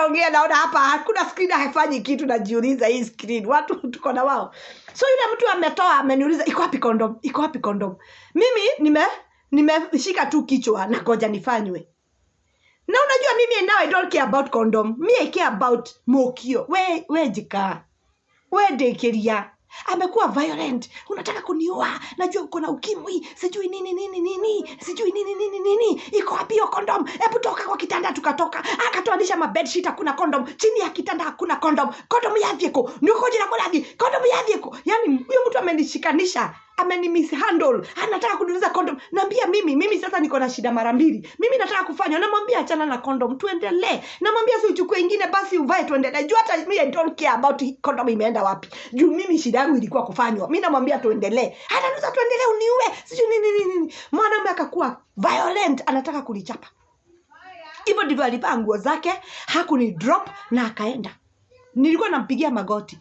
naongea naona hapa hakuna screen haifanyi kitu, najiuliza hii screen watu tuko na wao. So yule mtu ametoa ameniuliza iko wapi condom? Iko wapi condom? Mimi nimeshika tu kichwa na ngoja nifanywe. Na unajua mimi now I don't care about condom. Me I care about mokio. We jika. We dekeria. Amekuwa violent. Unataka kuniua. Najua uko na ukimwi. Sijui nini. Sijui nini. Iko wapi hiyo condom? Hebu toka kwa kitanda tukatoka. Akatoanisha mabed sheet hakuna condom. Chini ya kitanda hakuna condom. Condom yathieko. Niko jina kulathi. Condom yathieko. Yaani huyo mtu amenishikanisha. Mishandle. Anataka kuniuliza condom. Naambia mimi sasa niko na shida mara mbili. Mimi nataka kufanya. Namwambia achana na condom tuendelee. Namwambia si uchukue nyingine basi uvae tuendelee. Jua hata mimi I don't care about condom imeenda wapi. Juu mimi shida yangu ilikuwa kufanywa. Mimi namwambia tuendelee. Ananuza tuendelee uniue. Sijui nini. Mwanaume akakuwa violent, anataka kulichapa. Hivyo ndivyo alivaa nguo zake, hakuni drop na akaenda. Nilikuwa nampigia magoti.